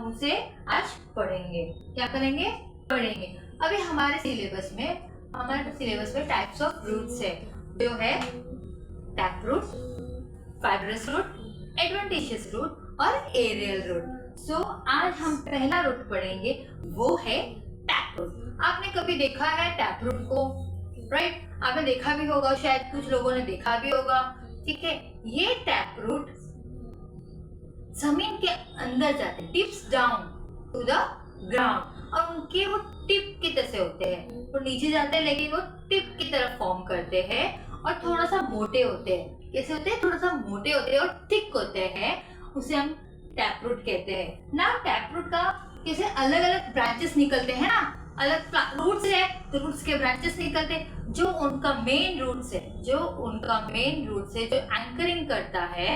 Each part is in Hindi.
उसे आज पढ़ेंगे। क्या करेंगे? पढ़ेंगे। अभी हमारे सिलेबस में टाइप्स ऑफ रूट्स है, जो है tap root, fibrous root, adventitious root और एरियल रूट। सो आज हम पहला रूट पढ़ेंगे, वो है टैप रूट। आपने कभी देखा है टैप रूट को? राइट, आपने देखा भी होगा, शायद कुछ लोगों ने देखा भी होगा। ठीक है, ये टैप रूट जमीन के अंदर जाते, tips down to the ground, और उनके वो टिप की तरह से होते हैं। वो नीचे जाते हैं लेकिन वो टिप की तरफ फॉर्म करते हैं और थोड़ा सा मोटे होते हैं। कैसे होते हैं? थोड़ा सा मोटे होते हैं और थिक होते हैं, उसे हम टैप रूट कहते हैं ना। टैप रूट का कैसे अलग अलग ब्रांचेस निकलते हैं ना, अलग रूट्स है तो रूट्स के ब्रांचेस निकलते हैं। जो उनका मेन रूट्स है, जो एंकरिंग करता है,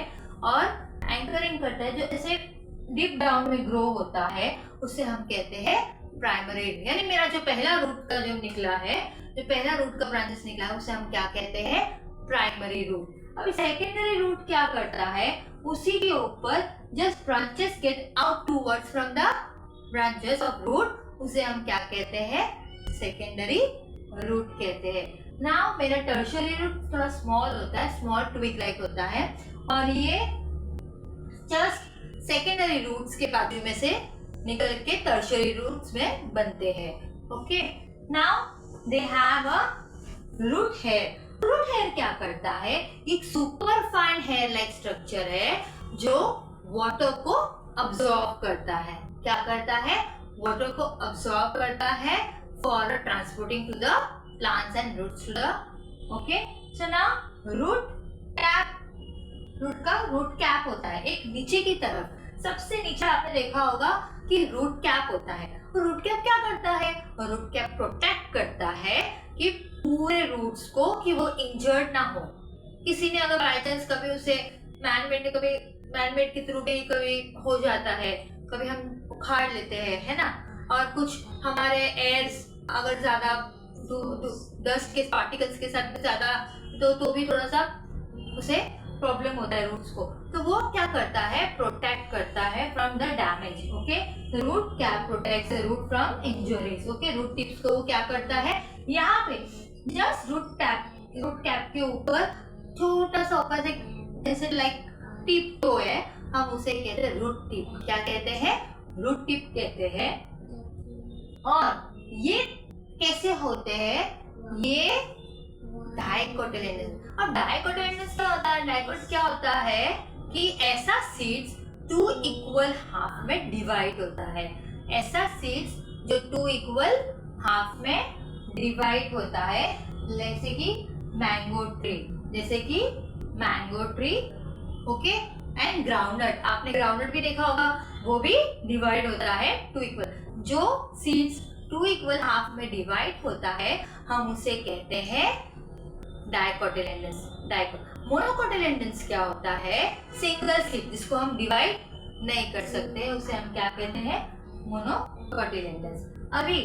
जो ऐसे डीप डाउन में ग्रो होता है, उसे हम कहते हैं प्राइमरी। यानी मेरा जो पहला रूट का जो निकला है, जो पहला रूट का ब्रांचेस निकला है, उसे हम क्या कहते हैं? Primary root. अभी सेकेंडरी रूट क्या करता है? उसी के ऊपर just branches get out towards from the branches of root, उसे हम क्या कहते हैं? सेकेंडरी रूट कहते हैं। नाउ मेरा टर्शियरी रूट थोड़ा स्मॉल होता है, स्मॉल ट्विग लाइक होता है, और ये जस्ट सेकेंडरी रूट्स के बाजू में से निकल के टर्शियरी रूट्स में बनते हैं। Okay, now they have a root hair. Root hair क्या करता है? एक super fine hair like structure है जो वाटर को अब्सॉर्ब करता है। क्या करता है? वाटर को अब्सॉर्ब करता है for transporting to the plants and roots to the. Okay, so now root cap. Root का रूट कैप होता है एक नीचे की तरफ, सबसे नीचे आपने देखा होगा कि रूट कैप होता है। रूट कैप क्या करता है? रूट कैप प्रोटेक्ट करता है कि पूरे रूट्स को, कि वो इंजर्ड ना हो। किसी ने अगर बाय चांस कभी उसे मैनमेड के थ्रू भी कभी हो जाता है, कभी हम उखाड़ लेते हैं, है ना, और कुछ हमारे एयर्स अगर ज्यादा डस्ट के पार्टिकल्स के साथ में ज्यादा तो भी थोड़ा सा उसे प्रॉब्लम होता है रूट्स को। तो वो क्या करता है? प्रोटेक्ट करता है from the damage. Okay, the root cap protects the root from injuries. Okay, root tips को वो क्या करता है? यहाँ पे जस्ट रूट कैप के ऊपर छोटा सा ऊपर जैसे लाइक टिप तो है, हम उसे कहते हैं रूट टिप। क्या कहते हैं? रूट टिप कहते हैं। और ये कैसे होते हैं? ये डाइकोटिलेडोनस। अब डाइकोटिलेडोनस क्या होता है? डाइकोट क्या होता है कि ऐसा सीड्स 2 इक्वल हाफ में डिवाइड होता है। ऐसा सीड्स जो 2 इक्वल हाफ में डिवाइड होता है, जैसे कि mango tree, okay, and groundnut. आपने ग्राउंडनट भी देखा होगा, वो भी डिवाइड होता है 2 इक्वल। जो सीड्स 2 इक्वल हाफ में डिवाइड होता है, हम उसे कहते हैं डाइकोटिलेडोनस। मोनोकोटिलेडोनस क्या होता है? सिंगल सीड, जिसको हम डिवाइड नहीं कर सकते, उसे हम क्या कहते हैं? मोनोकोटिलेडोनस। अभी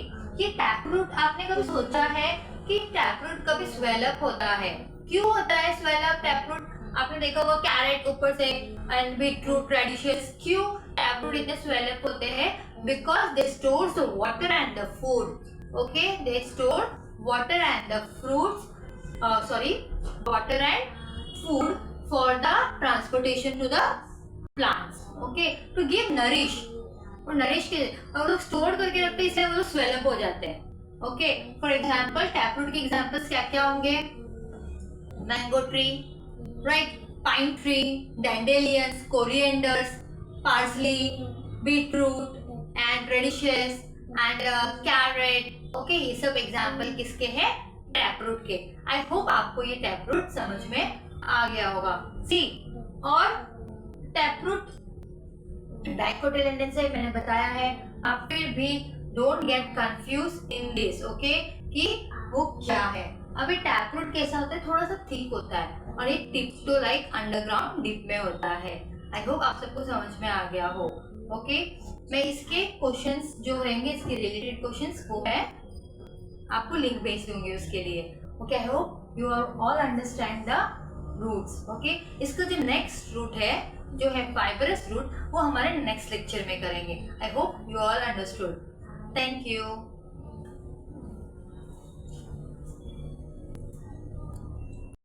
ये टैप रूट, आपने कभी सोचा है कि टैप रूट कभी स्वेल अप होता है? क्यों होता है स्वेल अप टैप रूट? आपने देखा होगा कैरेट ऊपर से एंड बीटरूट, रेडिशेस। क्यों टैप रूट इतने स्वेल अप होते हैं? Because they store the water and the food. Okay, they store water and the fruits, water and food for the transportation to the plants, okay, to give nourish। और नरिश के और लोग स्टोर करके रखते हैं, इसलिए वो स्वेल अप हो जाते हैं। Okay, for example tap root के एग्जांपल्स क्या क्या होंगे? Mango tree, right, pine tree, dandelions, corianders, parsley, beetroot and radishes and carrot. Okay, ये सब एग्जांपल किसके हैं? टैप रूट के। आई होप आपको ये टैप रूट समझ में आ गया होगा। सी, और टैप रूट डाइकोटिलेडोनस से मैंने बताया है। आप फिर भी don't get confuse in this, okay, कि वो क्या है। अभी टैप रूट कैसा होता है? थोड़ा सा थिक होता है और ये टिप तो लाइक अंडरग्राउंड डीप में होता है। आई होप आप सबको समझ में आ गया हो। ओके, मैं इसके क्वेश्चंस जो रहेंगे, इसके रिलेटेड क्वेश्चंस, वो मैं आपको लिंक भेज दूंगी उसके लिए। Okay, I hope you are all understand the roots. Okay, इसका जो नेक्स्ट रूट है जो है फाइबरस रूट वो हमारे नेक्स्ट लेक्चर में करेंगे। आई hope you all understood. Thank you.